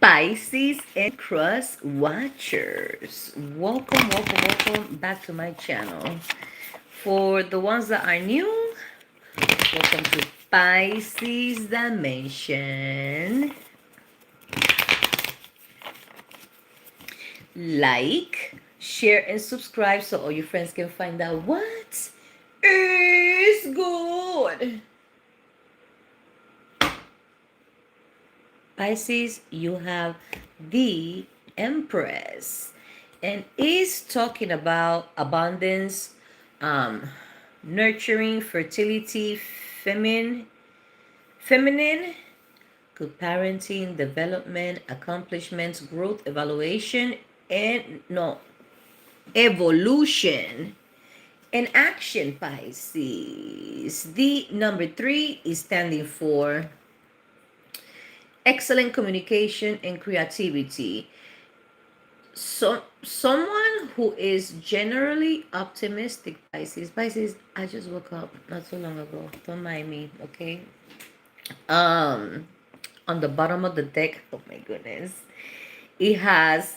Pisces and Cross Watchers. Welcome back to my channel. For the ones that are new, welcome to Pisces Dimension. Like, share, and subscribe so all your friends can find out what is good. Pisces, you have the Empress, and is talking about abundance, nurturing, fertility, feminine, good parenting, development, accomplishments, growth, evaluation, and no evolution and action. Pisces. The number 3 is standing for excellent communication and creativity. So someone who is generally optimistic. Pisces, I just woke up not so long ago, don't mind me, okay? um on the bottom of the deck, oh my goodness, it has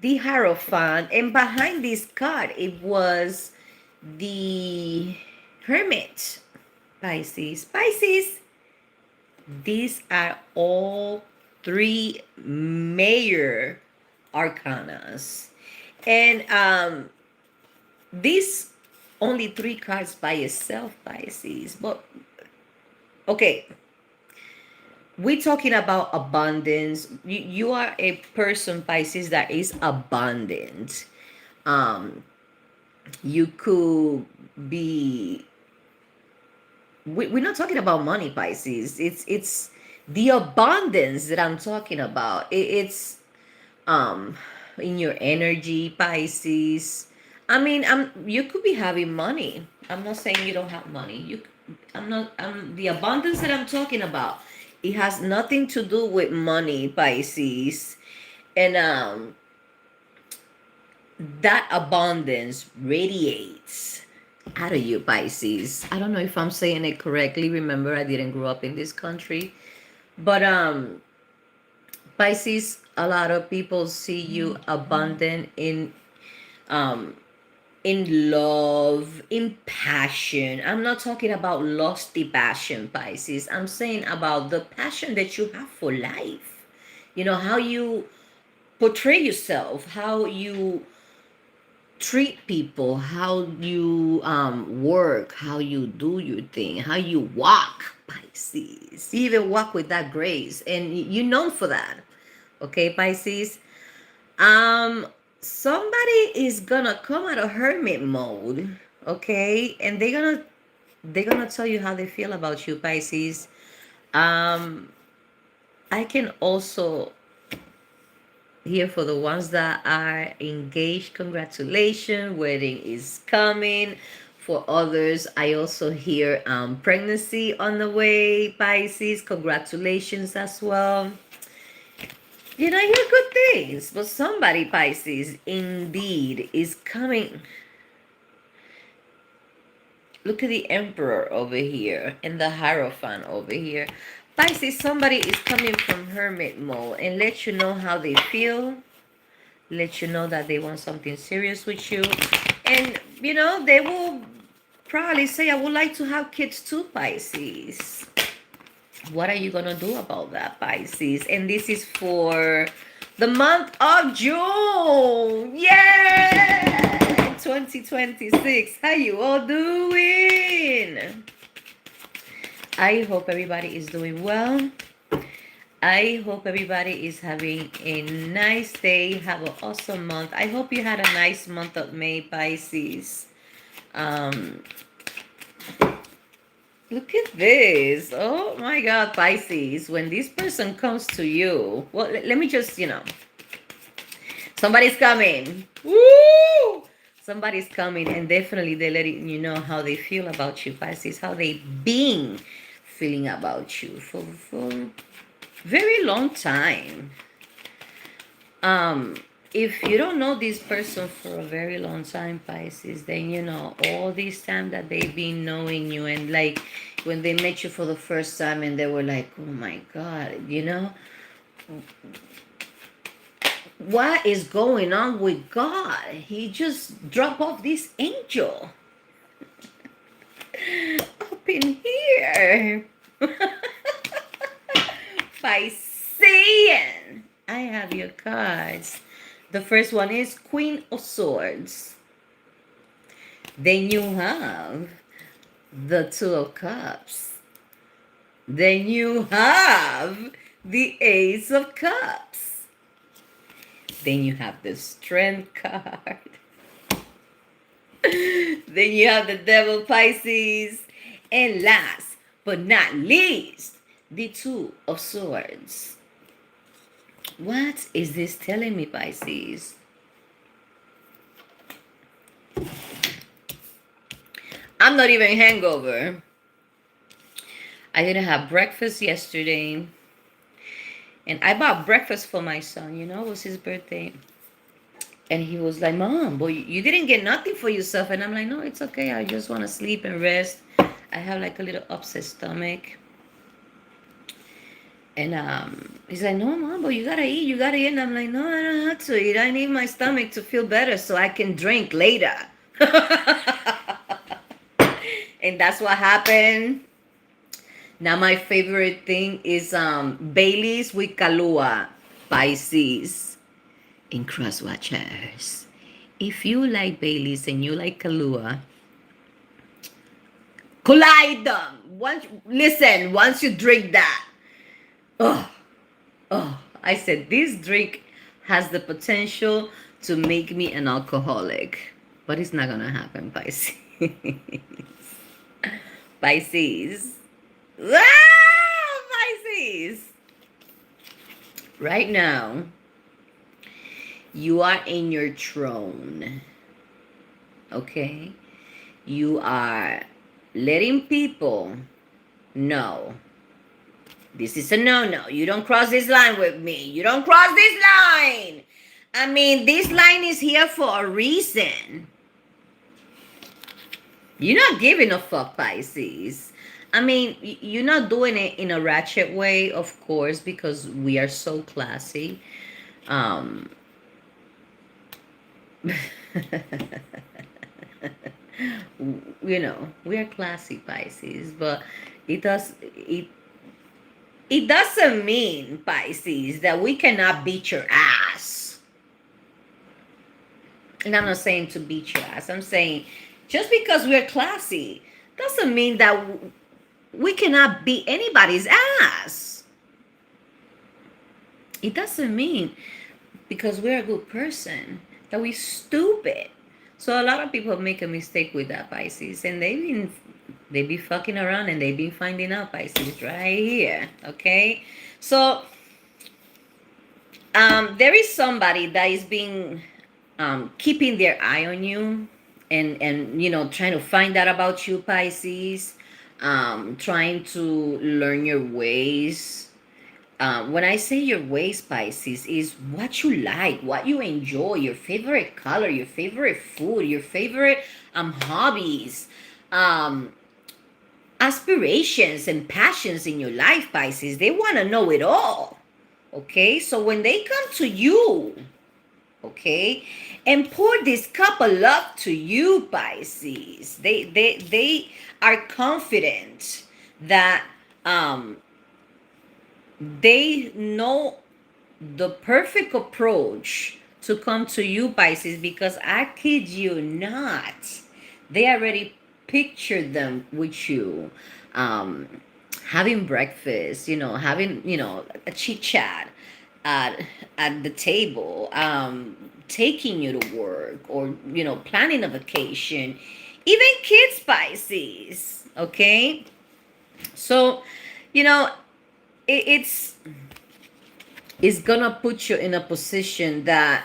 the Hierophant, and behind this card it was the Hermit. Pisces, these are all three major arcanas, and these only three cards by itself, Pisces. But okay, we're talking about abundance. You are a person, Pisces, that is abundant. um you could be, we're not talking about money, Pisces. It's the abundance that I'm talking about. It's um in your energy, Pisces. I mean, you could be having money. I'm not saying you don't have money. I'm the abundance that I'm talking about. It has nothing to do with money, Pisces. And that abundance radiates out of you, Pisces. I don't know if I'm saying it correctly. Remember, I didn't grow up in this country. But Pisces, a lot of people see you abundant um in love, in passion. I'm not talking about lusty passion, Pisces. I'm saying about the passion that you have for life. You know, how you portray yourself, how you treat people, how you work, how you do your thing, how you walk, Pisces. You even walk with that grace, and you're known for that. Okay, Pisces. Um, somebody is gonna come out of hermit mode, okay, and they're gonna tell you how they feel about you, Pisces. Um, I can also here for the ones that are engaged, congratulations, wedding is coming. For others, I also hear pregnancy on the way, Pisces, congratulations as well. You know, I hear good things, but somebody, Pisces, indeed is coming. Look at the Emperor over here and the Hierophant over here. Pisces, somebody is coming from hermit mode and let you know how they feel, let you know that they want something serious with you. And, you know, they will probably say, I would like to have kids too, Pisces. What are you going to do about that, Pisces? And this is for the month of June. Yeah! 2026. How you all doing? I hope everybody is doing well. I hope everybody is having a nice day. Have an awesome month. I hope you had a nice month of May, Pisces. Look at this. Oh my God, Pisces. When this person comes to you, well, let me just, somebody's coming. Woo! Somebody's coming, and definitely they're letting you know how they feel about you, Pisces. How they been feeling about you for very long time. If you don't know this person for a very long time, Pisces, then you know all this time that they've been knowing you, and like when they met you for the first time and they were like, oh my God, What is going on with God? He just dropped off this angel up in here. Piscean. I have your cards. The first one is Queen of Swords. Then you have the Two of Cups. Then you have the Ace of Cups. Then you have the Strength card. Then you have the Devil, Pisces. And last but not least, the Two of Swords. What is this telling me, Pisces? I'm not even hangover. I didn't have breakfast yesterday. And I bought breakfast for my son. You know, it was his birthday. And he was like, Mom, boy, you didn't get nothing for yourself. And I'm like, no, it's okay. I just want to sleep and rest. I have like a little upset stomach. And he's like, no, Mom, but you got to eat. You got to eat. And I'm like, no, I don't have to eat. I need my stomach to feel better so I can drink later. And that's what happened. Now my favorite thing is Bailey's with Kahlua, Pisces, and cross watchers. If you like Bailey's and you like Kahlua, collide them. Once you drink that, oh, I said this drink has the potential to make me an alcoholic, but it's not gonna happen, Pisces. Pisces. Ah, Pisces. Right now, you are in your throne. Okay? You are letting people know this is a no-no. You don't cross this line with me. You don't cross this line. I mean, this line is here for a reason. You're not giving a fuck, Pisces. I mean, you're not doing it in a ratchet way, of course, because we are so classy. You know, we are classy, Pisces, but it doesn't mean, Pisces, that we cannot beat your ass. And I'm not saying to beat your ass. I'm saying just because we're classy doesn't mean that we cannot beat anybody's ass. It doesn't mean because we're a good person that we're stupid. So a lot of people make a mistake with that, Pisces, and they be fucking around and they be finding out, Pisces, right here. Okay, so there is somebody that is being keeping their eye on you, and you know, trying to find out about you, Pisces, trying to learn your ways. When I say your ways, Pisces, is what you like, what you enjoy, your favorite color, your favorite food, your favorite hobbies, aspirations and passions in your life, Pisces. They want to know it all. Okay, so when they come to you, okay, and pour this cup of love to you, Pisces, they are confident that they know the perfect approach to come to you, Pisces, because I kid you not, they already pictured them with you, having breakfast, you know, having, you know, a chit chat at the table, taking you to work, or, you know, planning a vacation, even kids, Pisces. Okay, so, you know, it's gonna put you in a position that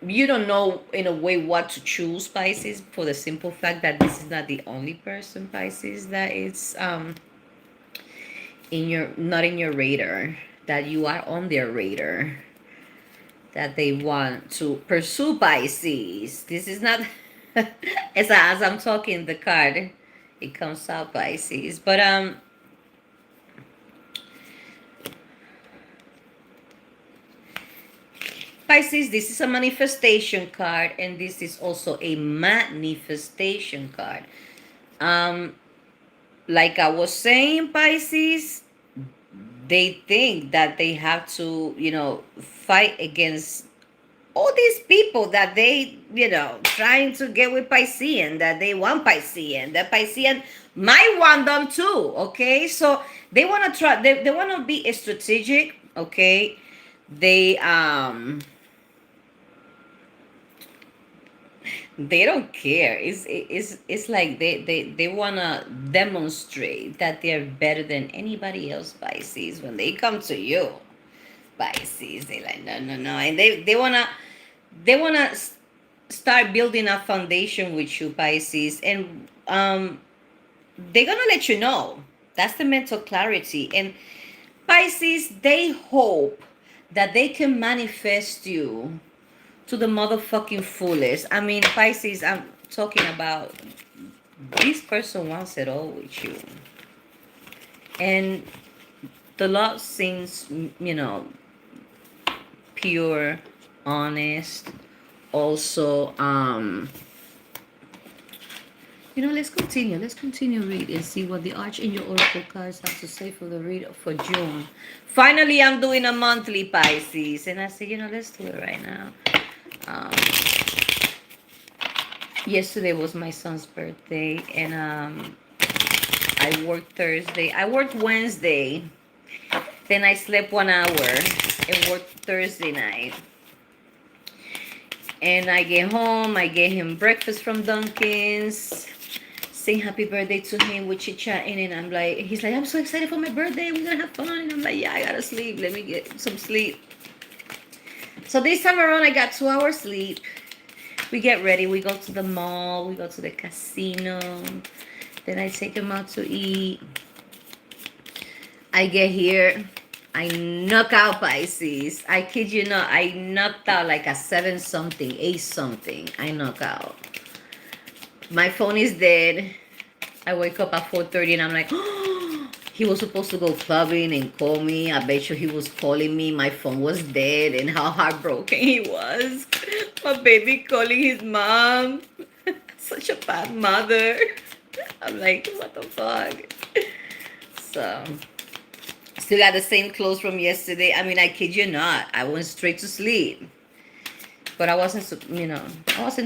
you don't know in a way what to choose, Pisces, for the simple fact that this is not the only person, Pisces, that is in your not in your radar, that you are on their radar, that they want to pursue, Pisces. This is not as I'm talking the card, it comes out, Pisces, but Pisces, this is a manifestation card, and this is also a manifestation card. Um, like I was saying, Pisces, they think that they have to, fight against all these people that they, trying to get with Piscean, that they want Piscean, that Piscean might want them too, okay? So they want to try, they want to be strategic, okay? They don't care. It's like they want to demonstrate that they're better than anybody else, Pisces. When they come to you, Pisces, they like, no, no, no. And they wanna start building a foundation with you, Pisces. And they're gonna let you know. That's the mental clarity. And Pisces, they hope that they can manifest you to the motherfucking fullest. I mean, Pisces, I'm talking about this person wants it all with you. And the love seems, pure, honest. Also, let's continue read and see what the Archangel Oracle cards have to say for the read for June. Finally, I'm doing a monthly, Pisces, and I said, let's do it right now. Um, Yesterday was my son's birthday, and I worked Thursday. I worked Wednesday. Then I slept 1 hour and worked Thursday night. And I get home, I get him breakfast from Dunkin's, sing happy birthday to him, we chit-chatting, and I'm like, he's like, I'm so excited for my birthday, we're gonna have fun. And I'm like, yeah, I gotta sleep, let me get some sleep. So this time around, I got 2 hours sleep. We get ready, we go to the mall, we go to the casino. Then I take him out to eat. I get here, I knock out, Pisces. I kid you not, I knocked out like a 7 something, 8 something. I knock out. My phone is dead. I wake up at 4:30 and I'm like, oh, he was supposed to go clubbing and call me. I bet you he was calling me. My phone was dead, and how heartbroken he was. My baby calling his mom. Such a bad mother. I'm like, what the fuck? So, still got the same clothes from yesterday. I mean, I kid you not. I went straight to sleep. But I wasn't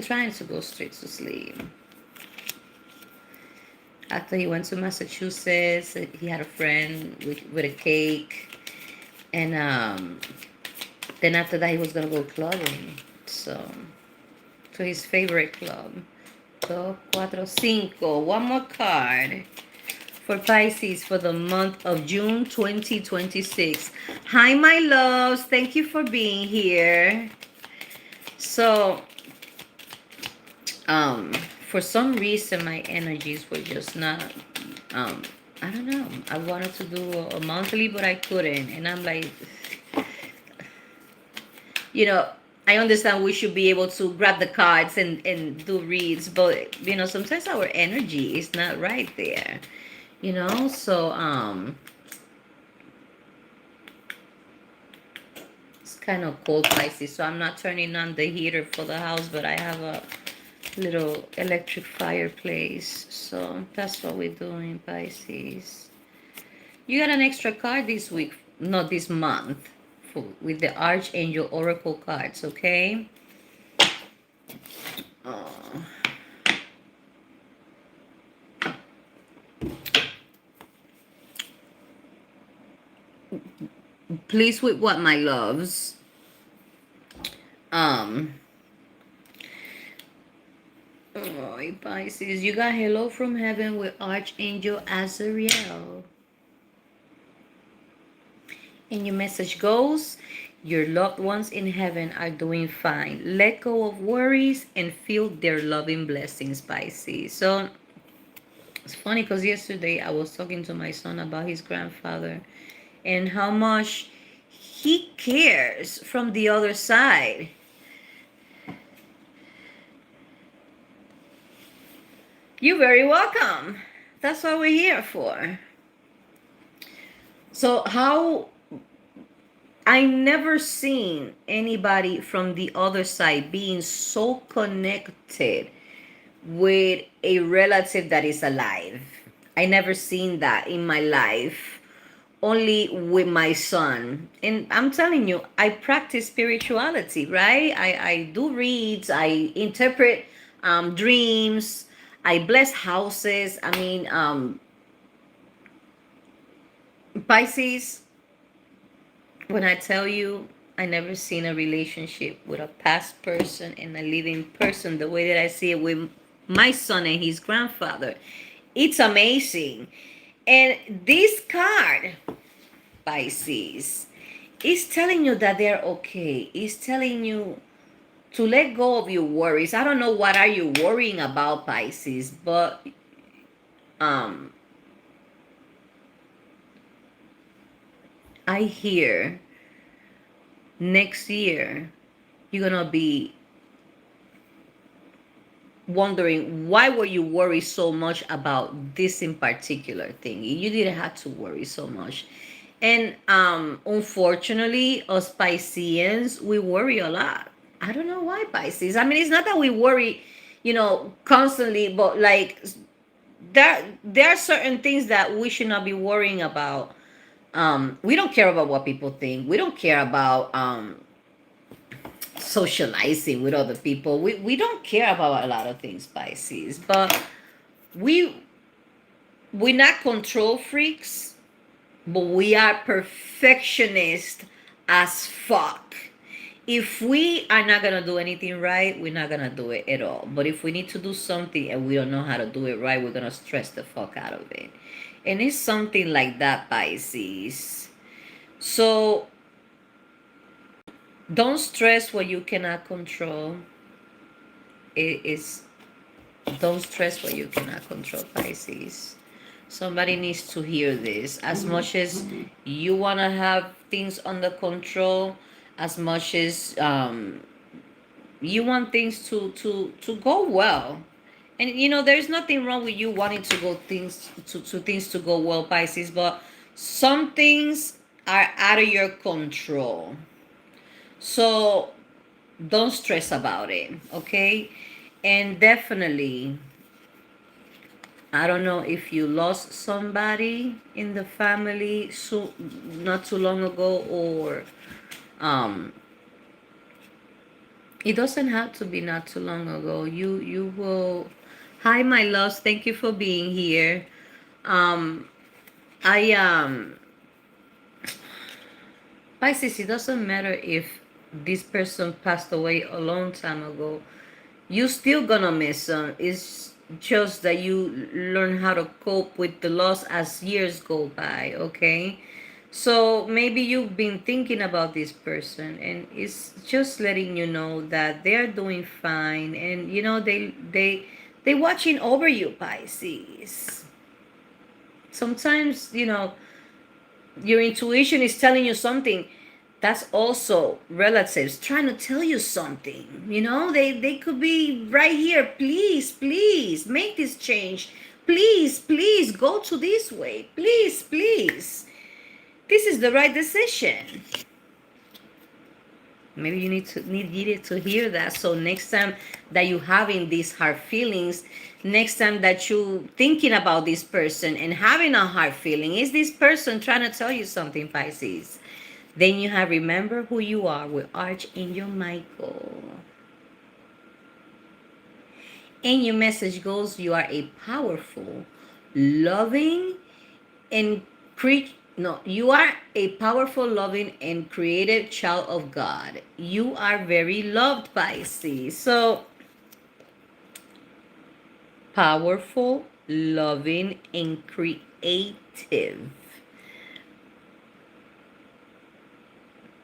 trying to go straight to sleep. After he went to Massachusetts, he had a friend with a cake. And then after that, he was going to go clubbing. So, to his favorite club. 2, 4, 5. One more card for Pisces for the month of June 2026. Hi, my loves. Thank you for being here. So, for some reason, my energies were just not, I don't know. I wanted to do a monthly, but I couldn't. And I'm like, I understand we should be able to grab the cards and do reads, but, sometimes our energy is not right there, So, it's kind of cold, Pisces, so I'm not turning on the heater for the house, but I have a little electric fireplace, so that's what we're doing, Pisces. You got an extra card this week, not this month, with the Archangel Oracle cards, okay? Oh. Please with what, my loves? Oh, Pisces, you got Hello from Heaven with Archangel Azariel. And your message goes, your loved ones in heaven are doing fine. Let go of worries and feel their loving blessings, Pisces. So, it's funny because yesterday I was talking to my son about his grandfather and how much he cares from the other side. You're very welcome. That's what we're here for. So how I never seen anybody from the other side being so connected with a relative that is alive. I never seen that in my life. Only with my son. And I'm telling you, I practice spirituality, right? I do reads, I interpret dreams, I bless houses. I mean, Pisces, when I tell you, I never seen a relationship with a past person and a living person the way that I see it with my son and his grandfather. It's amazing. And this card, Pisces, is telling you that they're okay. It's telling you to let go of your worries. I don't know what are you worrying about, Pisces, but um I hear next year you're gonna be wondering why were you worried so much about this in particular thing. You didn't have to worry so much. And unfortunately, us Pisceans, we worry a lot. I don't know why, Pisces. I mean, it's not that we worry, constantly, but like there are certain things that we should not be worrying about. We don't care about what people think. We don't care about socializing with other people. We don't care about a lot of things, Pisces. But we we're not control freaks, but we are perfectionists as fuck. If we are not gonna do anything right, we're not gonna do it at all. But if we need to do something and we don't know how to do it right, we're gonna stress the fuck out of it. And it's something like that, Pisces. So don't stress what you cannot control. It is don't stress what you cannot control, Pisces. Somebody needs to hear this. As much as you want to have things under control, as much as you want things to go well. And there's nothing wrong with you wanting to go things to go well, Pisces, but some things are out of your control. So don't stress about it, okay? And definitely, I don't know if you lost somebody in the family so not too long ago, or um it doesn't have to be not too long ago. You will. Hi, my loves. Thank you for being here. Um, I Pisces. It doesn't matter if this person passed away a long time ago. You still gonna miss them. It's just that you learn how to cope with the loss as years go by. Okay. So maybe you've been thinking about this person, and it's just letting you know that they're doing fine, and they watching over you, Pisces. Sometimes your intuition is telling you something. That's also relatives trying to tell you something. They could be right here. Please, please make this change. Please, please go to this way. Please, please. This is the right decision. Maybe you needed to hear that. So next time that you having these hard feelings, next time that you thinking about this person and having a hard feeling, is this person trying to tell you something, Pisces? Then you have remember who you are with Archangel Michael. And your message goes, you are a powerful, loving, and you are a powerful, loving, and creative child of God. You are very loved, Pisces. So, powerful, loving, and creative.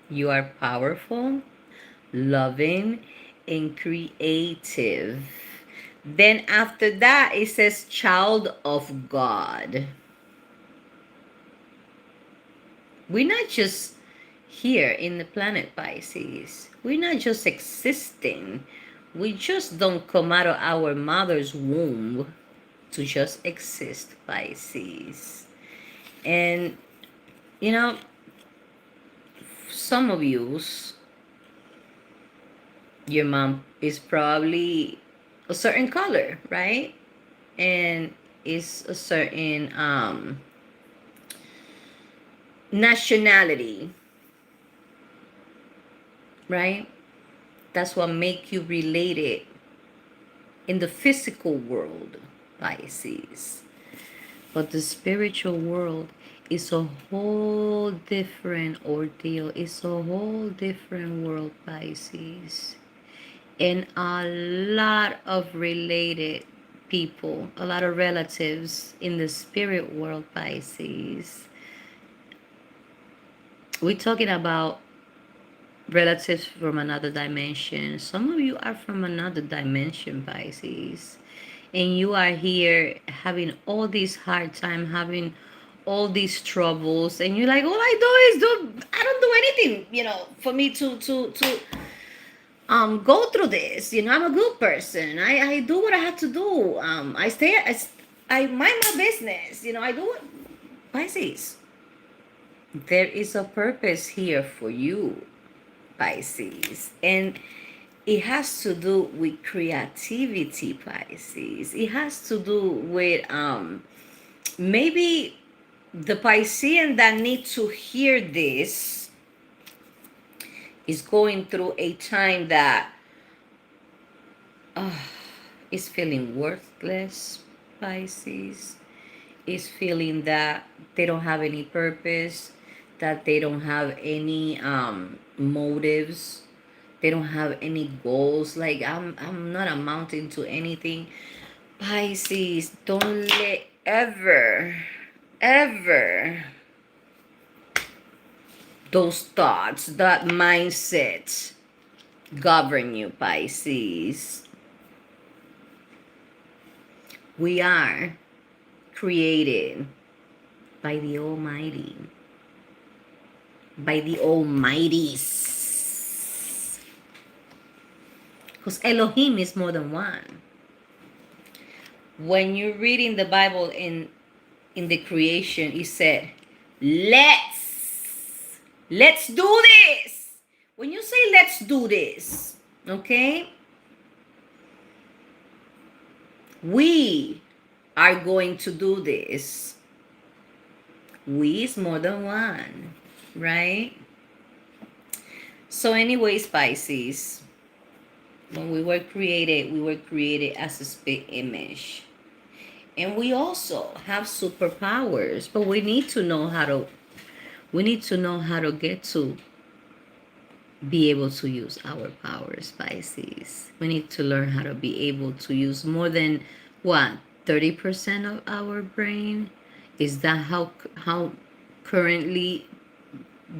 You are powerful, loving, and creative. Then after that, it says child of God. We're not just here in the planet Pisces. We're not just existing. We just don't come out of our mother's womb to just exist, Pisces. And, you know, some of you's, your mom is probably a certain color, right? And is a certain nationality, right? That's what make you related in the physical world, Pisces. But the spiritual world is a whole different ordeal. It's a whole different world, Pisces. And a lot of related people, a lot of relatives in the spirit world, Pisces. We're talking about relatives from another dimension. Some of you are from another dimension, Pisces. And you are here having all these hard time, having all these troubles, and you're like, all I do is I don't do anything, for me to go through this. I'm a good person. I do what I have to do. I mind my business. I do what. Pisces, there is a purpose here for you, Pisces. And it has to do with creativity, Pisces. It has to do with maybe the Piscean that need to hear this is going through a time that is feeling worthless, Pisces. Is feeling that they don't have any purpose, that they don't have any motives, they don't have any goals. Like I'm not amounting to anything. Pisces, don't let ever those thoughts, that mindset govern you, Pisces. We are created by the Almighty. By the Almighties. Because Elohim is more than one. When you're reading the Bible in the creation, it said, let's do this. When you say let's do this, okay, we are going to do this. We is more than one, right? So anyways, Pisces, when we were created as a spirit image. And we also have superpowers, but we need to know how to get to be able to use our powers, Pisces. We need to learn how to be able to use more than 30% of our brain. Is that how currently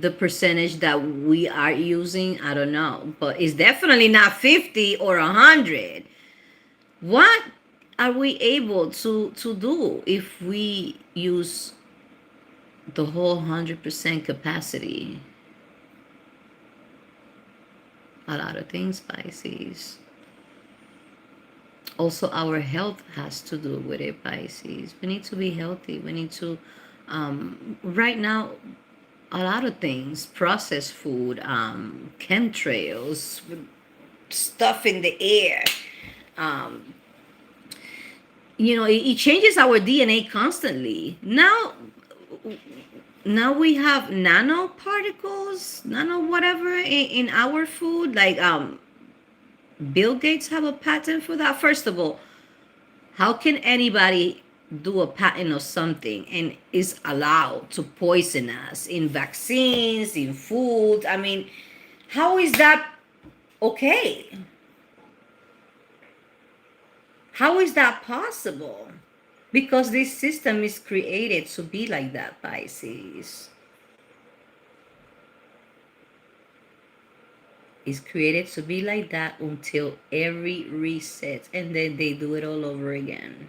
the percentage that we are using? I don't know, but it's definitely not 50 or 100. What are we able to do if we use the whole 100% capacity? A lot of things, Pisces. Also, our health has to do with it, Pisces. We need to be healthy. We need to, right now, a lot of things, processed food, chemtrails, stuff in the air. It changes our DNA constantly. Now we have nanoparticles, nano whatever in our food. Like Bill Gates have a patent for that. First of all, how can anybody do a patent of something and is allowed to poison us in vaccines, in food? I mean, how is that okay? How is that possible? Because this system is created to be like that, Pisces. It's created to be like that until every reset, and then they do it all over again.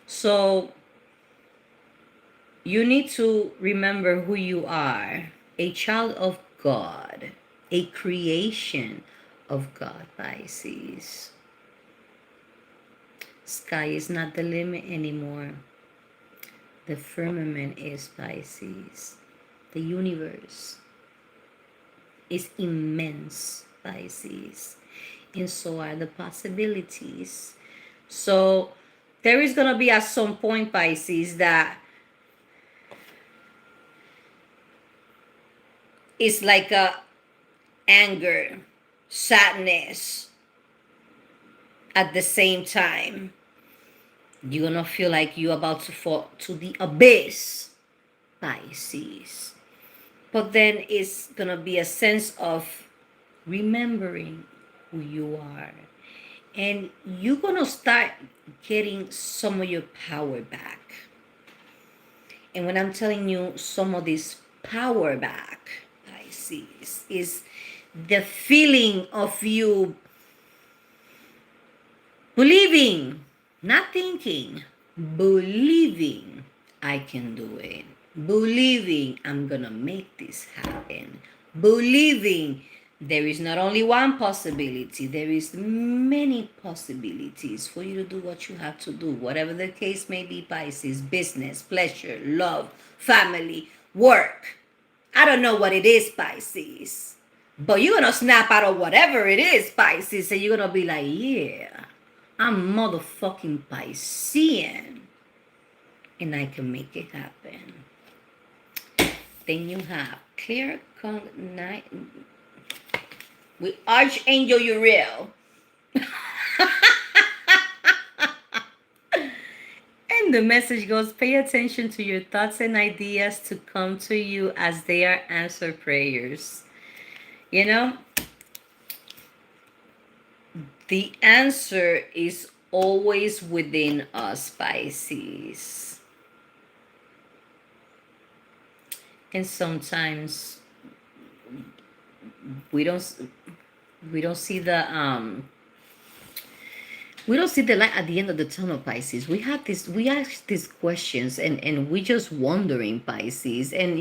So you need to remember who you are. A child of God. A creation of God, Pisces. Sky is not the limit anymore. The firmament is, Pisces. The universe is immense, Pisces, and so are the possibilities. So there is going to be at some point, Pisces, that it's like a anger, sadness at the same time. You're going to feel like you're about to fall to the abyss, Pisces. But then it's going to be a sense of remembering who you are. And you're going to start getting some of your power back. And when I'm telling you some of this power back, Pisces, is the feeling of you believing, not thinking, believing I can do it. Believing I'm gonna make this happen. Believing there is not only one possibility, there is many possibilities for you to do what you have to do. Whatever the case may be, Pisces, business, pleasure, love, family, work. I don't know what it is, Pisces. But you're gonna snap out of whatever it is, Pisces, and you're gonna be like, yeah, I'm motherfucking Piscean. And I can make it happen. Then you have clear night with Archangel Uriel. And the message goes, pay attention to your thoughts and ideas to come to you as they are answered prayers. You know, the answer is always within us, Pisces. And sometimes we don't see the light at the end of the tunnel, Pisces. We ask these questions, and we just wondering, Pisces. And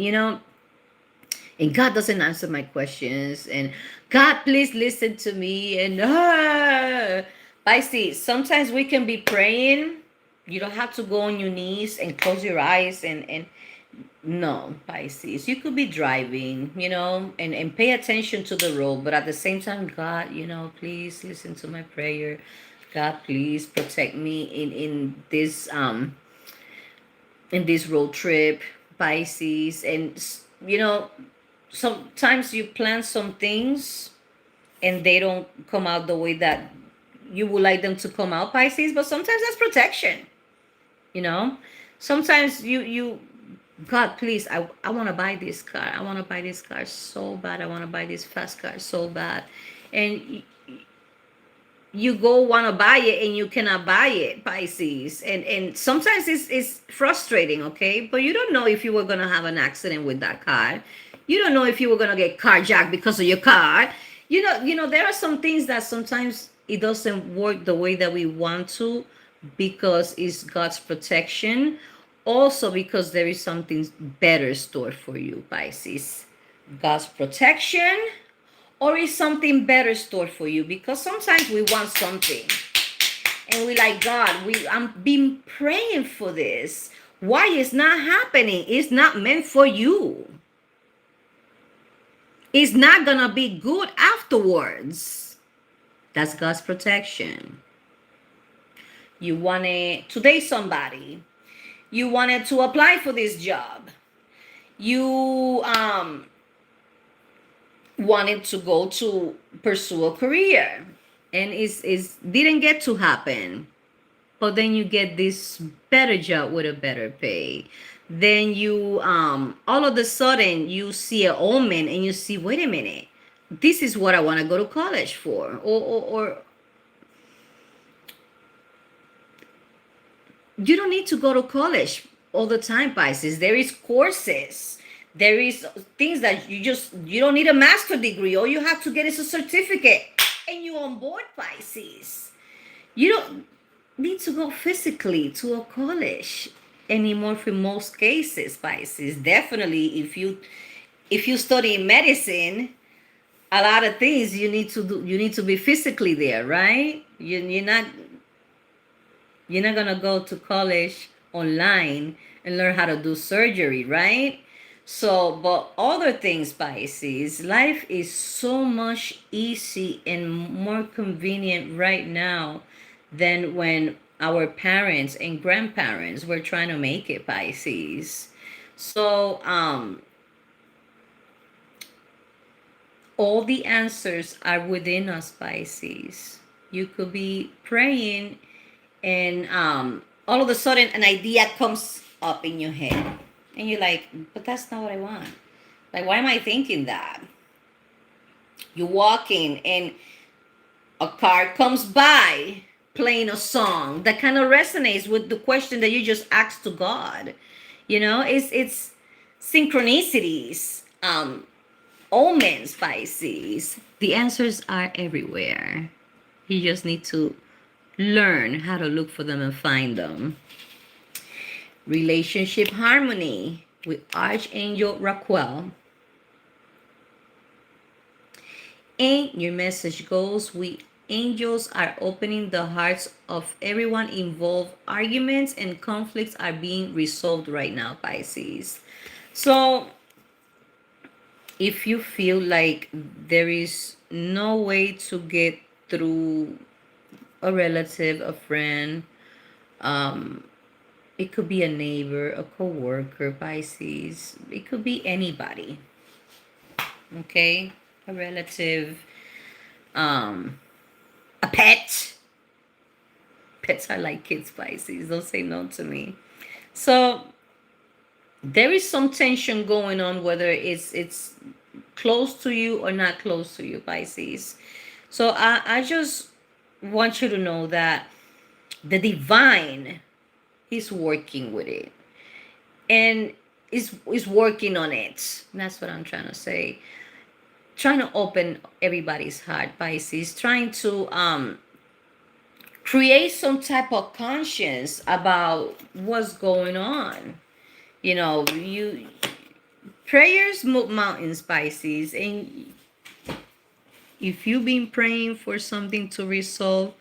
and God doesn't answer my questions, and God, please listen to me. And Pisces, sometimes we can be praying. You don't have to go on your knees and close your eyes and no, Pisces. You could be driving, and pay attention to the road, but at the same time, God, please listen to my prayer. God, please protect me in this road trip, Pisces. And sometimes you plan some things and they don't come out the way that you would like them to come out, Pisces, but sometimes that's protection. Sometimes you God, please, I want to buy this car. I want to buy this car so bad. I want to buy this fast car so bad. And you go want to buy it and you cannot buy it, Pisces. And sometimes it's frustrating, okay? But you don't know if you were going to have an accident with that car. You don't know if you were going to get carjacked because of your car. There are some things that sometimes it doesn't work the way that we want to, because it's God's protection. Also because there is something better stored for you, Pisces. God's protection, or is something better stored for you? Because sometimes we want something and we like, God, I'm been praying for this. Why is not happening? It's not meant for you. It's not gonna be good afterwards. That's God's protection. You wanted to date somebody. You wanted to apply for this job. You wanted to go to pursue a career, and it didn't get to happen. But then you get this better job with a better pay. Then you all of a sudden you see an omen and you see, wait a minute, this is what I want to go to college for. Or you don't need to go to college all the time, Pisces. There is courses. There is things that you don't need a master degree. All you have to get is a certificate and you on board, Pisces. You don't need to go physically to a college anymore for most cases, Pisces. Definitely if you study medicine, a lot of things you need to be physically there, right? You're not gonna go to college online and learn how to do surgery, right? So, but other things, Pisces, life is so much easy and more convenient right now than when our parents and grandparents were trying to make it, Pisces. So, all the answers are within us, Pisces. You could be praying, and all of a sudden an idea comes up in your head, and you're like, but that's not what I want. Like, why am I thinking that? You're walking, and a car comes by playing a song that kind of resonates with the question that you just asked to God. It's synchronicities, omens, Pisces. The answers are everywhere. You just need to learn how to look for them and find them. Relationship harmony with Archangel Raquel. And your message goes, we angels are opening the hearts of everyone involved. Arguments and conflicts are being resolved right now, Pisces. So if you feel like there is no way to get through a relative, a friend, um, it could be a neighbor, a co-worker, Pisces. It could be anybody. Okay? A relative, um, a pet. Pets are like kids, Pisces. Don't say no to me. So there is some tension going on, whether it's close to you or not close to you, Pisces. So I just want you to know that the divine is working with it, and is working on it. That's what I'm trying to say. Trying to open everybody's heart, Pisces. Trying to create some type of conscience about what's going on. You prayers move mountains, Pisces, and if you've been praying for something to resolve,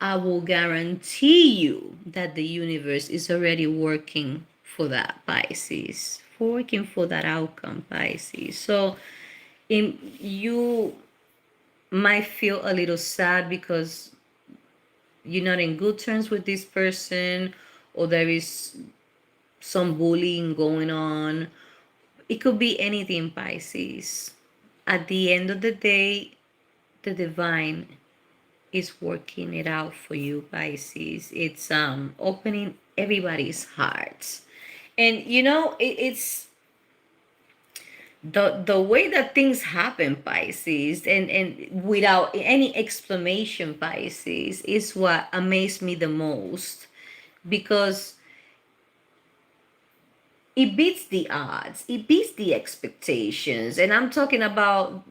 I will guarantee you that the universe is already working for that, Pisces, working for that outcome, Pisces. So you might feel a little sad because you're not in good terms with this person, or there is some bullying going on. It could be anything, Pisces. At the end of the day, the divine is working it out for you, Pisces. It's opening everybody's hearts. And it's the way that things happen, Pisces, and without any explanation, Pisces, is what amazed me the most, because it beats the odds, it beats the expectations. And I'm talking about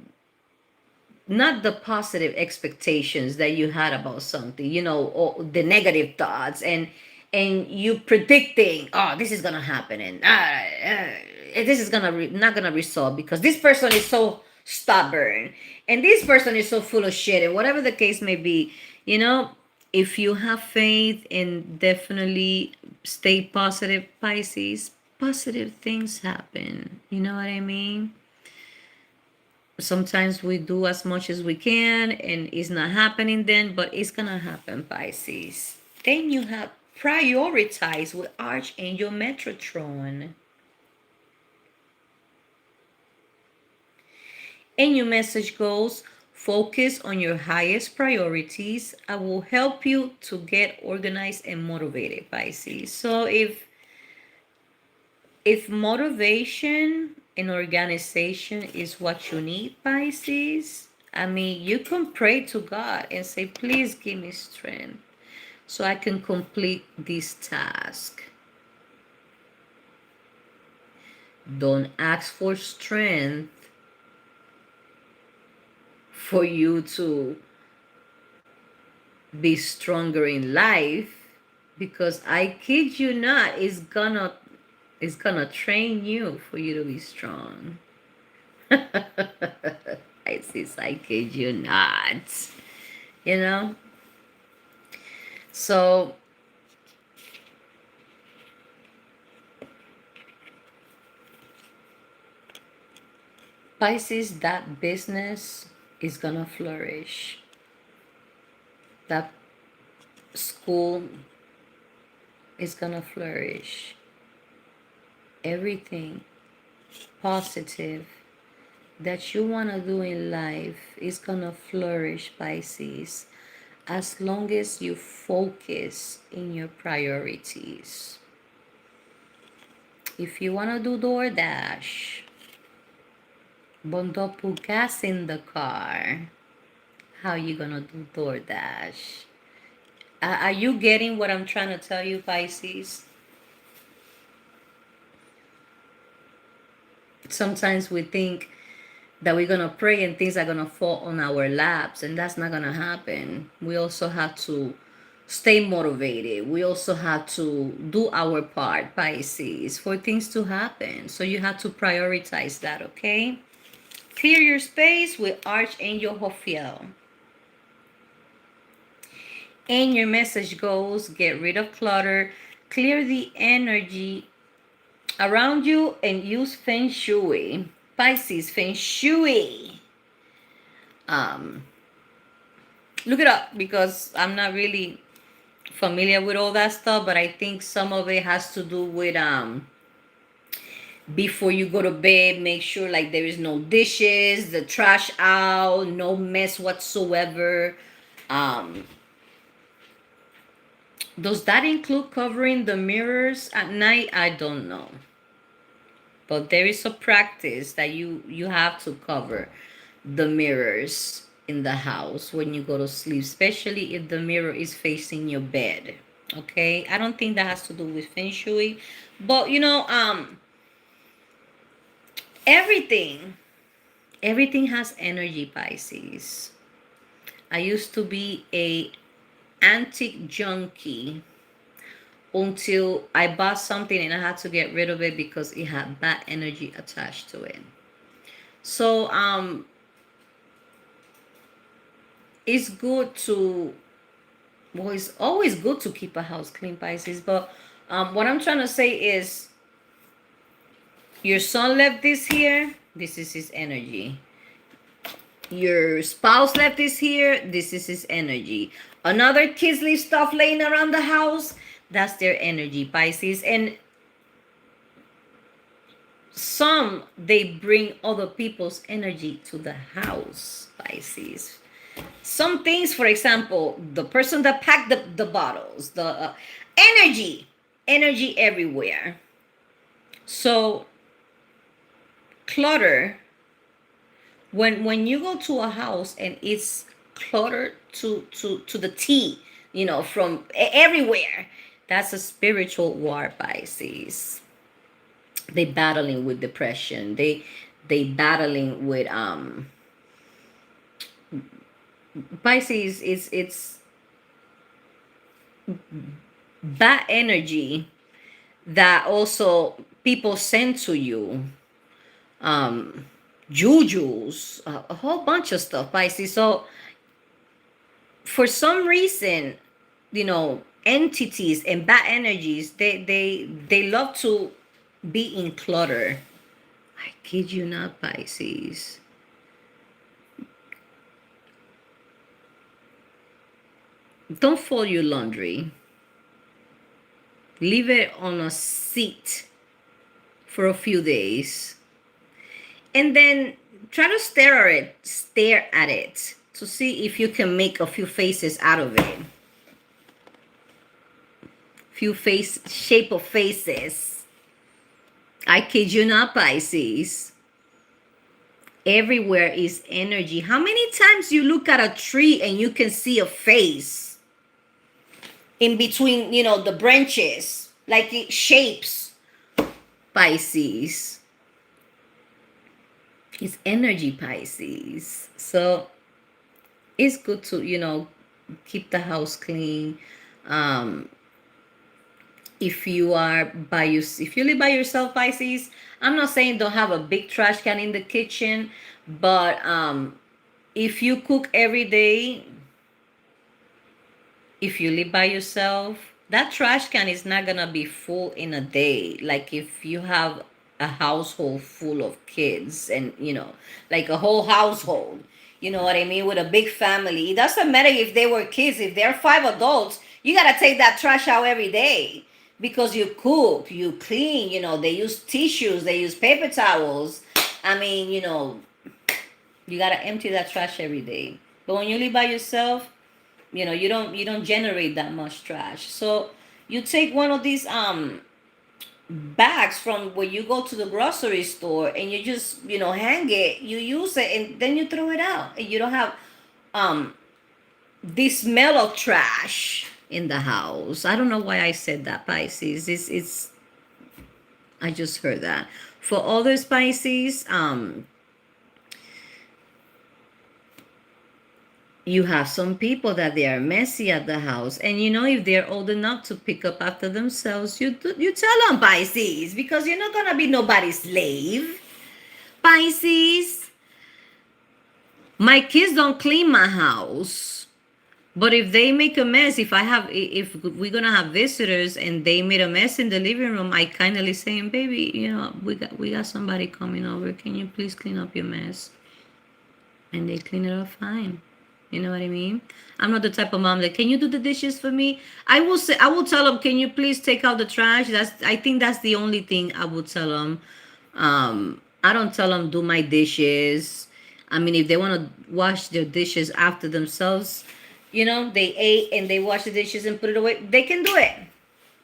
not the positive expectations that you had about something, or the negative thoughts, and you predicting, oh, this is gonna happen, and this is not gonna resolve because this person is so stubborn, and this person is so full of shit, and whatever the case may be. If you have faith, and definitely stay positive, Pisces, positive things happen. You know what I mean? Sometimes we do as much as we can, and it's not happening then, but it's gonna happen, Pisces. Then you have prioritize with Archangel Metatron. And your message goes, focus on your highest priorities. I will help you to get organized and motivated, Pisces. So if motivation and organization is what you need, Pisces, I mean, you can pray to God and say, please give me strength so I can complete this task. Don't ask for strength for you to be stronger in life, because I kid you not, it's gonna train you for you to be strong. I kid you not. You know? So Pisces, that business is gonna flourish. That school is gonna flourish. Everything positive that you want to do in life is going to flourish, Pisces, as long as you focus in your priorities. If you want to do DoorDash, Bondo put gas in the car. How you going to do DoorDash? Are you getting what I'm trying to tell you, Pisces? Sometimes we think that we're gonna pray and things are gonna fall on our laps, and that's not gonna happen. We also have to stay motivated. We also have to do our part, Pisces, for things to happen. So you have to prioritize that, okay? Clear your space with Archangel Hophiel. And your message goes, get rid of clutter, clear the energy around you, and use Feng Shui. Pisces, Feng Shui. Look it up because I'm not really familiar with all that stuff, but I think some of it has to do with before you go to bed, make sure like there is no dishes, the trash out, no mess whatsoever. um does that include covering the mirrors at night? I don't know, but there is a practice that you have to cover the mirrors in the house when you go to sleep, especially if the mirror is facing your bed. Okay, I don't think that has to do with feng shui, but everything everything has energy, Pisces. I used to be a antique junkie until I bought something and I had to get rid of it because it had bad energy attached to it. So it's good to, well, it's always good to keep a house clean, Pisces. But what I'm trying to say is, your son left this here. This is his energy. Your spouse left this here. This is his energy. Another kids leave stuff laying around the house. That's their energy, Pisces. And some, they bring other people's energy to the house, Pisces. Some things, for example, the person that packed the bottles, the energy everywhere. So clutter, when you go to a house and it's cluttered to the T, from everywhere, that's a spiritual war, Pisces. They battling with depression. They battling with Pisces. It's bad energy that also people send to you. Jujus, a whole bunch of stuff, Pisces. So for some reason, entities and bad energies, they love to be in clutter. I kid you not, Pisces. Don't fold your laundry. Leave it on a seat for a few days. And then try to stare at it to see if you can make a few faces out of it. Few shape of faces. I kid you not, Pisces. Everywhere is energy. How many times you look at a tree and you can see a face in between, the branches, like it shapes, Pisces? It's energy, Pisces. So it's good to, keep the house clean. If you live by yourself, Pisces, I'm not saying don't have a big trash can in the kitchen, but if you cook every day, if you live by yourself, that trash can is not gonna be full in a day. Like if you have a household full of kids, and like a whole household, you know what I mean, with a big family. It doesn't matter if they were kids. If they're five adults, you gotta take that trash out every day, because you cook, you clean, they use tissues, they use paper towels. I mean, you gotta empty that trash every day. But when you live by yourself, you don't generate that much trash. So you take one of these bags from where you go to the grocery store, and you just hang it, you use it, and then you throw it out, and you don't have um the smell of trash in the house. I don't know why I said that, Pisces. It's I just heard that. For other Pisces, you have some people that they are messy at the house, and if they're old enough to pick up after themselves, you tell them, Pisces, because you're not gonna be nobody's slave. Pisces, my kids don't clean my house, but if they make a mess, if we're gonna have visitors and they made a mess in the living room, I kindly saying, baby, we got somebody coming over, can you please clean up your mess? And they clean it up fine. You know what I mean? I'm not the type of mom that, can you do the dishes for me? I will tell them, can you please take out the trash? I think that's the only thing I would tell them. I don't tell them do my dishes. I mean, if they want to wash their dishes after themselves, they ate and they wash the dishes and put it away, they can do it.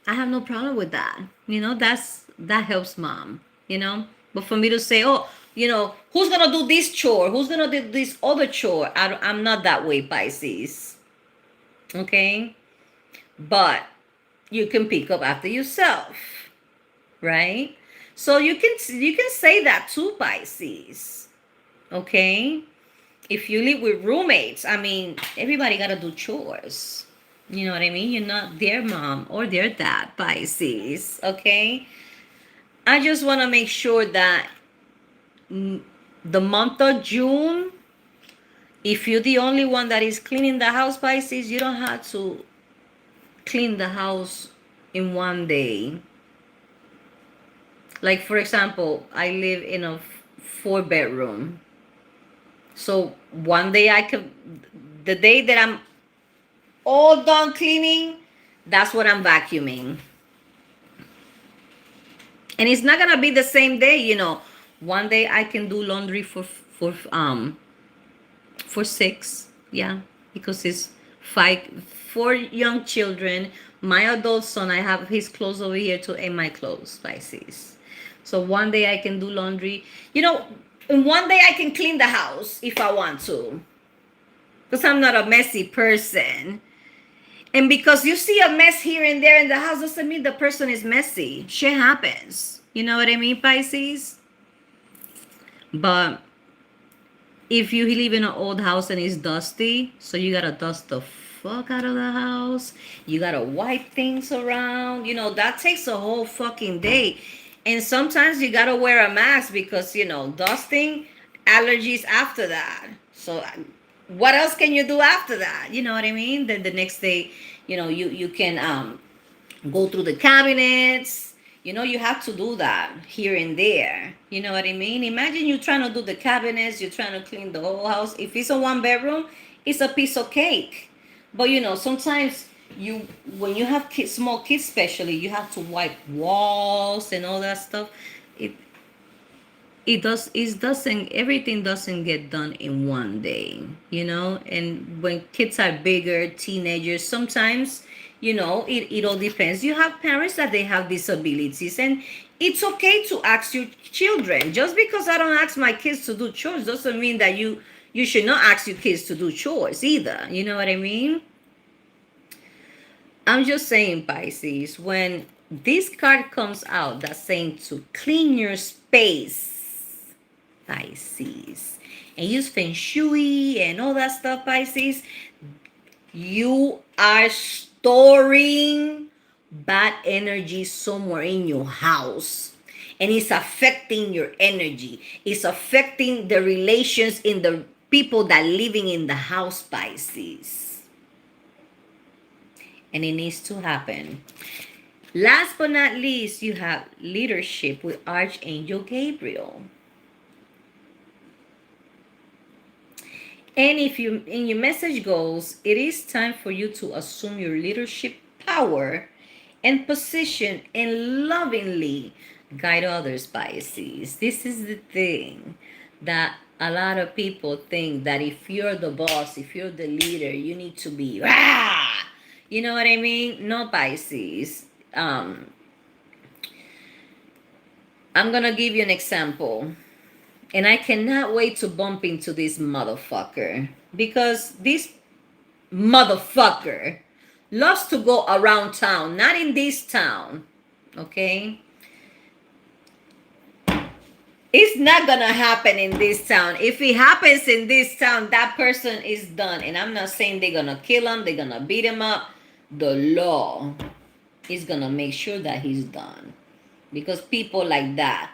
I have no problem with that. That helps mom, But for me to say, oh, who's gonna do this chore? Who's gonna do this other chore? I'm not that way, Pisces. Okay? But you can pick up after yourself, right? So you can say that too, Pisces. Okay? If you live with roommates, I mean, everybody gotta do chores. You know what I mean? You're not their mom or their dad, Pisces. Okay? I just want to make sure that the month of June, if you're the only one that is cleaning the house, Pisces, you don't have to clean the house in one day. Like, for example, I live in a 4-bedroom. So one day the day that I'm all done cleaning, that's what I'm vacuuming. And it's not gonna be the same day, One day I can do laundry for 6, yeah, because it's 4 young children. My adult son, I have his clothes over here too, and my clothes, Pisces. So one day I can do laundry, and one day I can clean the house if I want to, because I'm not a messy person. And because you see a mess here and there in the house doesn't mean the person is messy. Shit happens. You know what I mean, Pisces? But if you live in an old house and it's dusty, so you gotta dust the fuck out of the house. You gotta wipe things around. That takes a whole fucking day. And sometimes you gotta wear a mask because, dusting, allergies after that. So what else can you do after that? You know what I mean? Then the next day, you can go through the cabinets. You have to do that here and there. You know what I mean? Imagine you trying to do the cabinets, you're trying to clean the whole house. If it's a 1-bedroom, it's a piece of cake. But sometimes when you have kids, small kids especially, you have to wipe walls and all that stuff. Everything doesn't get done in one day, and when kids are bigger, teenagers, sometimes, it all depends. You have parents that they have disabilities, and it's okay to ask your children. Just because I don't ask my kids to do chores doesn't mean that you should not ask your kids to do chores either. You know what I mean? I'm just saying, Pisces, when this card comes out that's saying to clean your space, Pisces, and use feng shui and all that stuff, Pisces, you are storing bad energy somewhere in your house, and it's affecting your energy. It's affecting the relations in the people that living in the house, Pisces, and it needs to happen. Last but not least, you have leadership with Archangel Gabriel. And if you in your message goes, it is time for you to assume your leadership power and position and lovingly guide others, Pisces. This is the thing that a lot of people think, that if you're the boss, if you're the leader, you need to be rah! You know what I mean? No, Pisces. I'm gonna give you an example. And I cannot wait to bump into this motherfucker, because this motherfucker loves to go around town, not in this town. Okay? It's not gonna happen in this town. If it happens in this town, that person is done. And I'm not saying they're gonna kill him, they're gonna beat him up. The law is gonna make sure that he's done. Because people like that,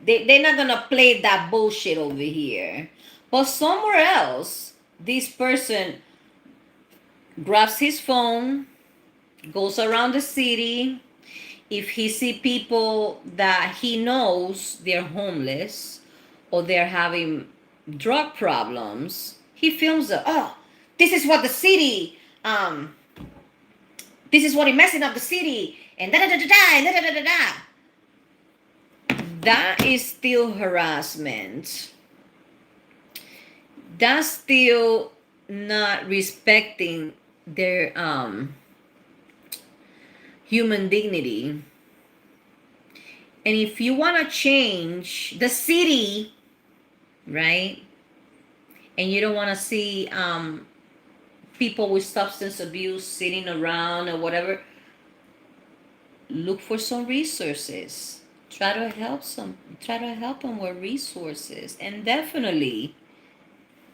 they're not gonna play that bullshit over here. But somewhere else, this person grabs his phone, goes around the city. If he see people that he knows they're homeless or they're having drug problems, he films it. Oh, this is what the city, this is what he messing up the city, and da da da da da, and da da da da da. That is still harassment. That's still not respecting their human dignity. And if you want to change the city, right, and you don't want to see people with substance abuse sitting around or whatever, look for some resources. Try to help them with resources, and definitely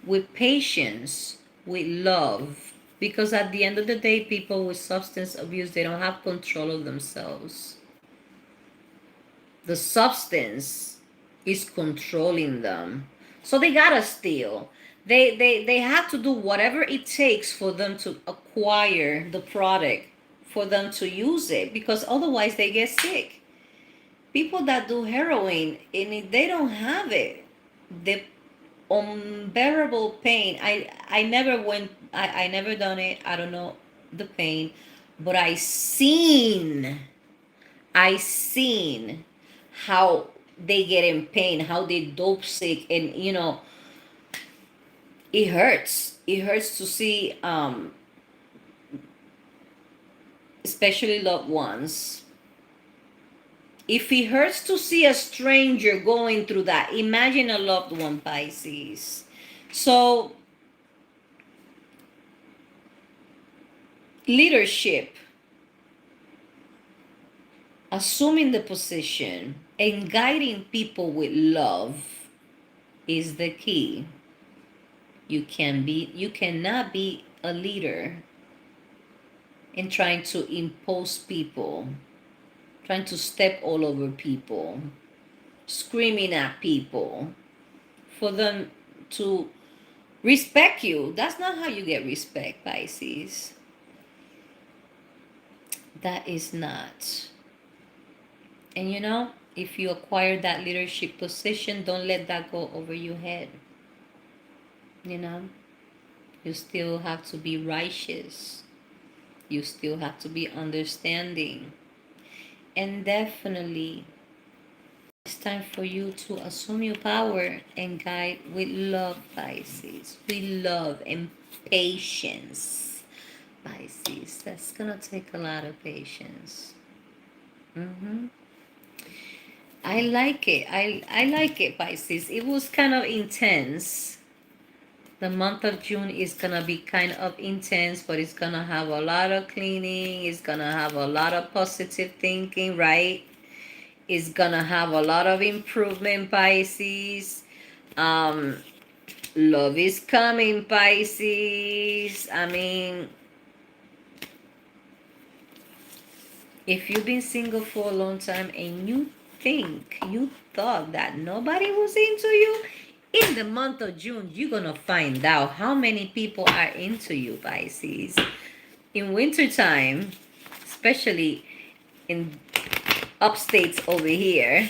with patience, with love, because at the end of the day, people with substance abuse, they don't have control of themselves. The substance is controlling them, so they gotta steal. They have to do whatever it takes for them to acquire the product, for them to use it, because otherwise they get sick. People that do heroin, and if they don't have it, the unbearable pain. I never went. I never done it. I don't know the pain, but I seen how they get in pain, how they dope sick, and it hurts. It hurts to see, especially loved ones. If it hurts to see a stranger going through that, imagine a loved one, Pisces. So, leadership, assuming the position, and guiding people with love is the key. You cannot be a leader in trying to impose people, trying to step all over people, screaming at people for them to respect you. That's not how you get respect, Pisces. That is not. And if you acquire that leadership position, don't let that go over your head. You still have to be righteous. You still have to be understanding. And definitely, it's time for you to assume your power and guide with love, Pisces. With love and patience, Pisces. That's gonna take a lot of patience. I like it. I like it, Pisces. It was kind of intense. The month of June is gonna be kind of intense, but it's gonna have a lot of cleaning. It's gonna have a lot of positive thinking, right? It's gonna have a lot of improvement, Pisces. Love is coming, Pisces. I mean, if you've been single for a long time and you thought that nobody was into you, in the month of June, you're gonna find out how many people are into you, Pisces. In wintertime, especially in upstates over here,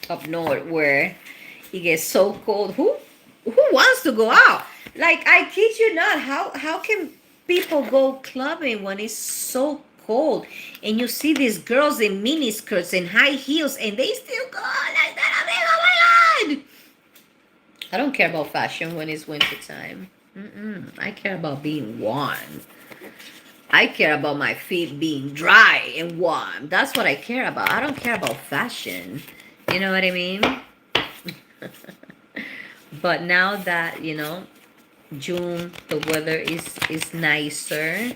up north, where it gets so cold. Who wants to go out? Like, I kid you not. How can people go clubbing when it's so cold? And you see these girls in mini skirts and high heels, and they still go like that. I mean, oh my god! I don't care about fashion when it's winter time. I care about being warm. I care about my feet being dry and warm. That's what I care about. I don't care about fashion. You know what I mean? But now that, June, the weather is nicer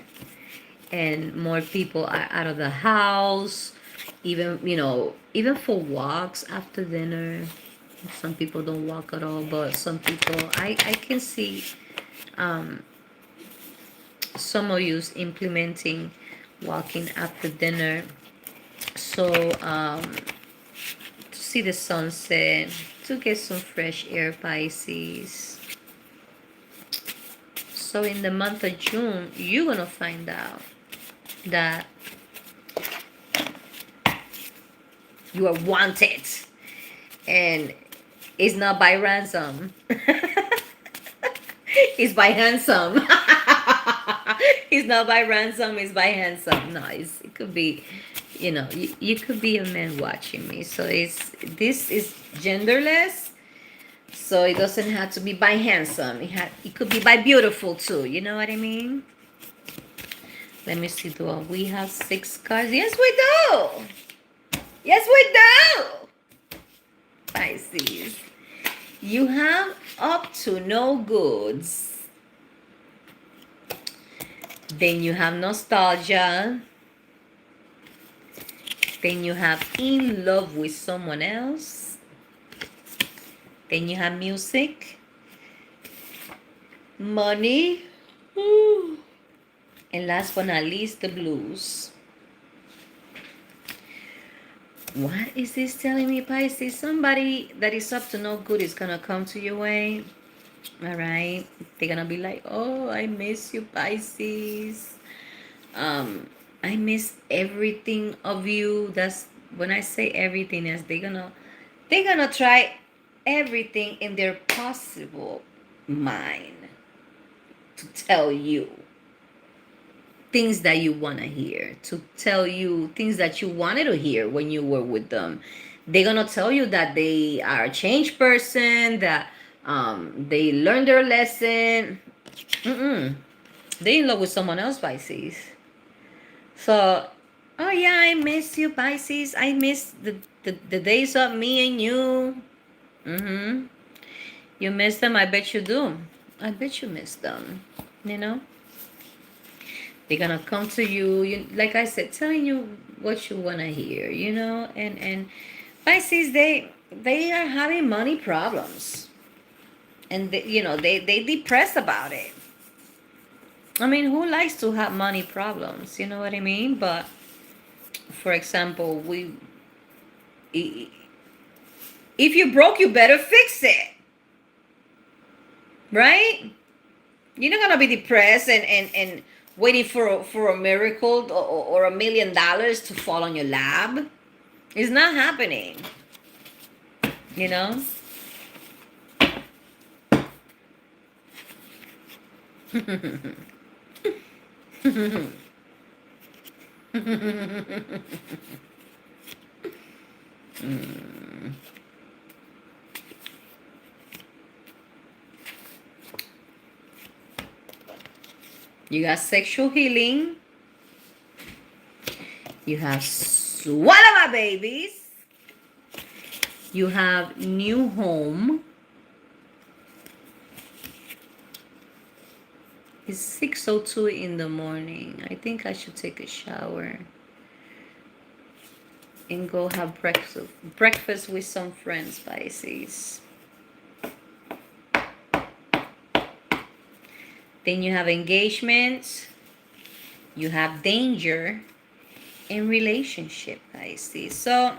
and more people are out of the house, even, even for walks after dinner. Some people don't walk at all, but some people, I can see um, some of you implementing walking after dinner. So, to see the sunset, to get some fresh air, Pisces. So in the month of June, you're going to find out that you are wanted. And it's not by ransom. It's by handsome. It's not by ransom, it's by handsome. No, it could be, you could be a man watching me. So this is genderless. So it doesn't have to be by handsome. It could be by beautiful too. You know what I mean? Let me see. Do we have 6 cards? Yes, we do. Yes, we do. Pisces. You have up to no goods. Then you have nostalgia. Then you have in love with someone else. Then you have music, money, and last but not least, the blues. What is this telling me, Pisces? Somebody that is up to no good is gonna come to your way. All right, they're gonna be like, "Oh, I miss you, Pisces. I miss everything of you." That's when I say everything, is they're gonna try everything in their possible mind to tell you things that you want to hear, to tell you things that you wanted to hear when you were with them. They're gonna tell you that they are a changed person, that they learned their lesson. They in love with someone else, Pisces. So, oh yeah, I miss you, Pisces. I miss the days of me and you. You miss them? I bet you do. I bet you miss them. They're gonna come to you, like I said, telling you what you wanna hear, and Pisces, they are having money problems, and they depressed about it. I mean, who likes to have money problems? You know what I mean? But for example, if you broke, you better fix it, right? You're not gonna be depressed and waiting for a miracle or $1 million to fall on your lap. It's not happening. You know. You got sexual healing. You have swallow my babies. You have new home. It's 6:02 in the morning. I think I should take a shower and go have breakfast with some friends, Pisces. Then you have engagement. You have danger in relationship, Pisces. So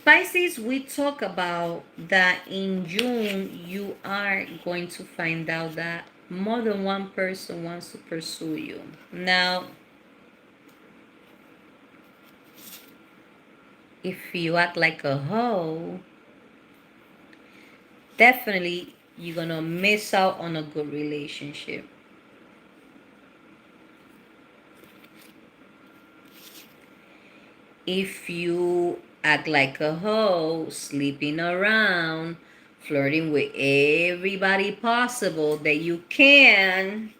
Pisces, we talk about that in June, you are going to find out that more than one person wants to pursue you. Now, If you act like a hoe, definitely you're gonna miss out on a good relationship. If you act like a hoe, sleeping around, flirting with everybody possible that you can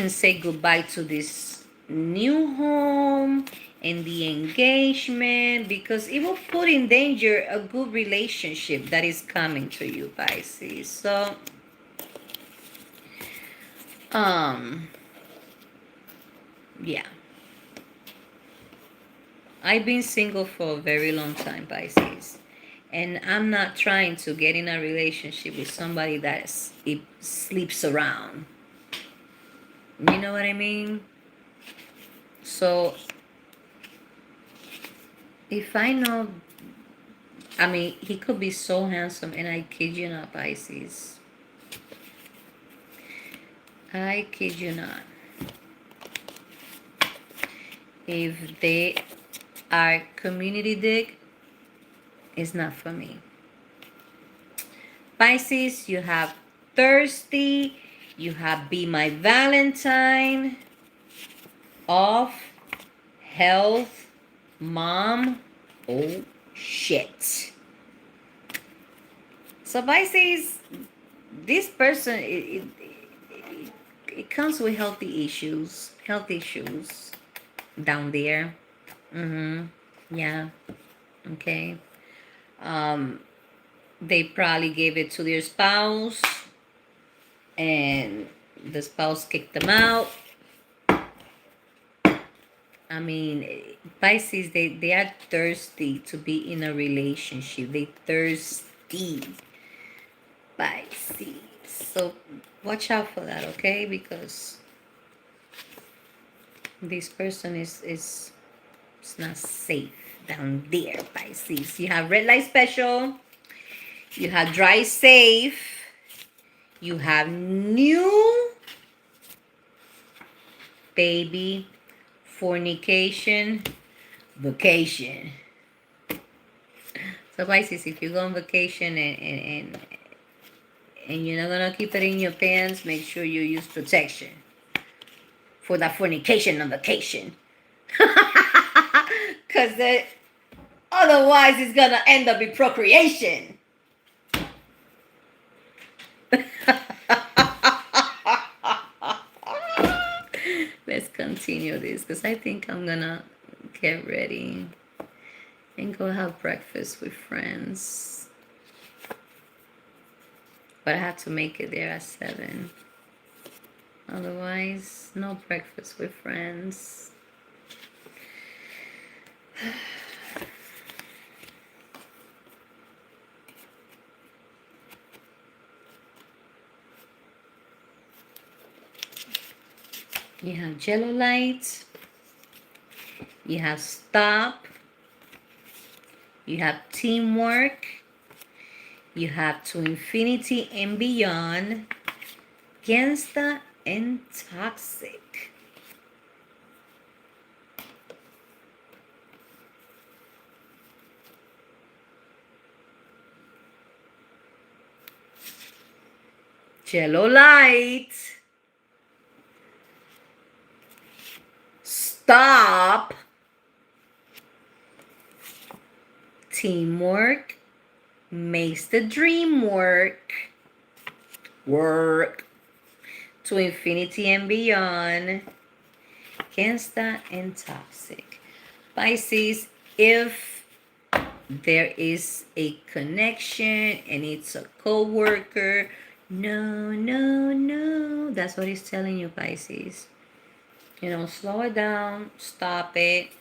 say goodbye to this new home and the engagement, because it will put in danger a good relationship that is coming to you, Pisces. So um yeah, I've been single for a very long time, Pisces, and I'm not trying to get in a relationship with somebody it sleeps around. You know what I mean? So if I know, I mean, he could be so handsome, and I kid you not, Pisces. I kid you not. If they are community dick, it's not for me. Pisces, you have thirsty, you have be my Valentine, off, health, mom. Oh shit. So Pisces, this person, it comes with health issues down there. Yeah. Okay. Um, they probably gave it to their spouse, and the spouse kicked them out. I mean, Pisces, they are thirsty to be in a relationship. They thirsty, Pisces. So watch out for that, okay? Because this person is not safe down there, Pisces. You have red light special. You have dry safe. You have new baby, fornication, vacation. So Pisces, if you go on vacation and you're not gonna keep it in your pants, make sure you use protection for that fornication on vacation. Cause otherwise it's gonna end up in procreation. Let's continue this, because I think I'm gonna get ready and go have breakfast with friends. But I have to make it there at 7. Otherwise, no breakfast with friends. You have jello light. You have stop. You have teamwork. You have to infinity and beyond. Gangsta and toxic. Jello light. Stop. Teamwork makes the dream work. Work. To infinity and beyond. Gangsta and toxic. Pisces, if there is a connection and it's a co-worker, no. That's what he's telling you, Pisces. You know, slow it down, stop it.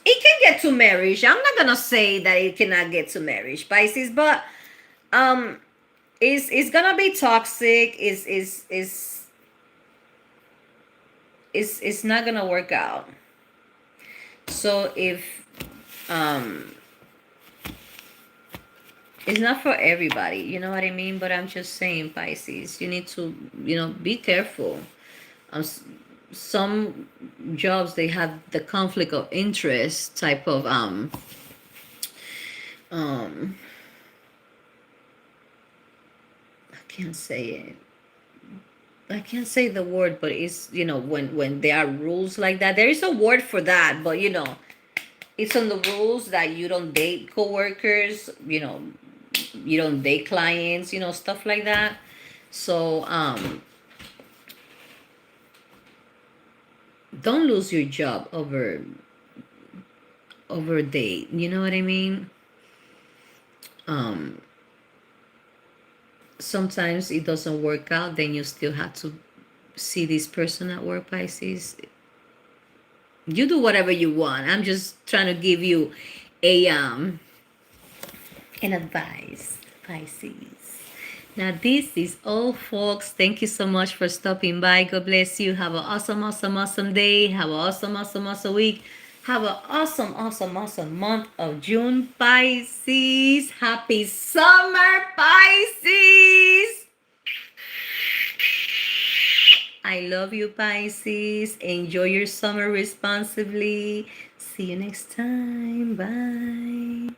It can get to marriage. I'm not gonna say that it cannot get to marriage, Pisces, but it's gonna be toxic. It's not gonna work out. So if it's not for everybody, you know what I mean? But I'm just saying, Pisces, you need to, be careful. Um, some jobs, they have the conflict of interest type of um I can't say it. I can't say the word, but it's, when there are rules like that. There is a word for that, but it's on the rules that you don't date coworkers, you don't date clients, stuff like that. So don't lose your job over a date. You know what I mean? Um Sometimes it doesn't work out, then you still have to see this person at work, Pisces. You do whatever you want. I'm just trying to give you a an advice, Pisces. Now, this is all, folks. Thank you so much for stopping by. God bless you. Have an awesome, awesome, awesome day. Have an awesome, awesome, awesome week. Have an awesome, awesome, awesome month of June, Pisces. Happy summer, Pisces. I love you, Pisces. Enjoy your summer responsibly. See you next time. Bye.